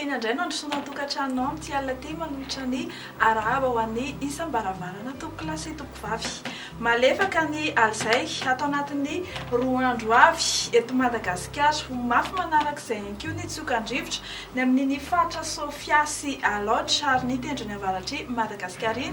iny indray no androsoana tokantrano amin'ity alina ty manolotra ny arahaba ho an'ny isam-baravarana toko klasy toko vavy. Malefaka ny alzay atao anatin'ny 2 andro avy eto Madagasikara ho mafy manarak'izay ihany ny tsokan-drivotra ny amin'iny faritra Sofia sy Alaotra ary ny tendrony avaratry Madagasikara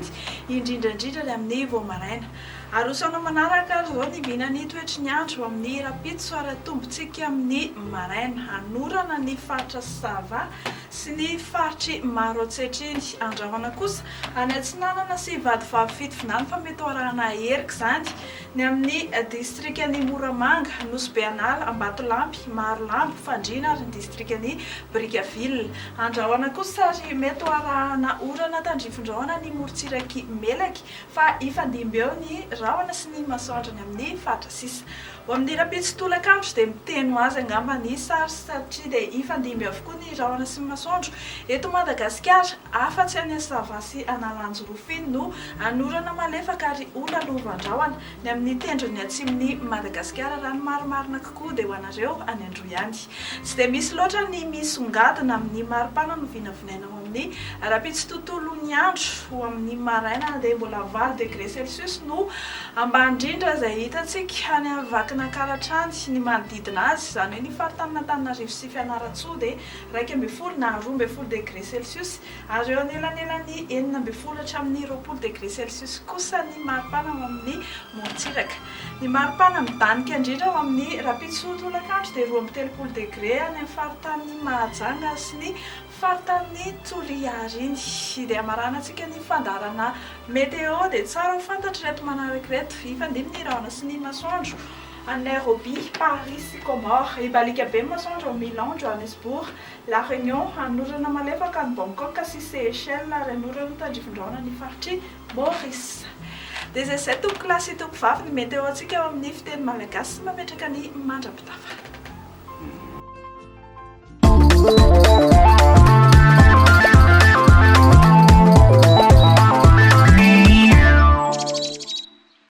indrindrandrindra ny amin'ny Voamaraina. Arosanao manaraka zao ny vinany toetry ny andro amin'ny rapitso ary tombontsika amin'ny maraina hanorana ny faritra Sava sy ny faritry Maroantsetriny. Andrahona kosa any Atsinanana sy Vadivavy Fitovinany fa mety arahana herika zany ny amin'ny distrikany Moramanga, Nosy-Beanala, Ambatolampy, Marolamby, Fandrina ary ny distrikany Brickaville. Andrahona kosa ary mety arahana orana tandrifondrahona ny Morotsiraky Melaky fa ifandimby eo ny rahona sy ny masoandro ny amin'ny faritra sisa. Ho amin'ny rapitso tolakandro dia miteno azy angamba ny sary satria dia ifandimby avokoa ny rahona sy ny masoandro eto Madagasikara afa-tsy any Sava sy Analanjo Rofiny no anorana malefaka ary ola lovandrahona ny amin'ny tendrony atsimon'ny Madagasikara raha ny marimarina kokoa dia ho anareo any Andro ihany. Tsy dia misy loatra ny misongadina amin'ny maripana no vinavinaina ho amin'ny rapitso tontolon'ny andro ho amin'ny maraina dia mbola 20 degré Celsius no ambany indrindra izay hitantsika any Vakina Karatrany ny manodidina azy izany hoe ny faritany Antananarivo sy Fianarantsoa dia 12 na 12 degré Celsius ary eo anelanelany 19 hatramin'ny 20 degré Celsius kosa ny maripana ho amin'ny Morotsiraka. Ny maripana midanika indrindra ho amin'ny rapitso tolakandro dia 13 degré any amin'ny faritany Mahajanga sy ny faritany Toliara iny. Dia amarana antsika ny fandarana meteo dia tsara ho fantatra reto manaraka reto ifandimby ny rahona sy ny masoandro à Nairobi, Paris, Comores, ibalika be masoandro Milan, Johannesburg, La Réunion, hanorana malefaka ny Bangkok sy Seychelles ary hanorana tandrifondrahona ny faritry Maurice. Dia izay toko klasy toko vavy ny meteo antsika eo amin'ny fiteny malagasy mametraka ny mandrapitafa.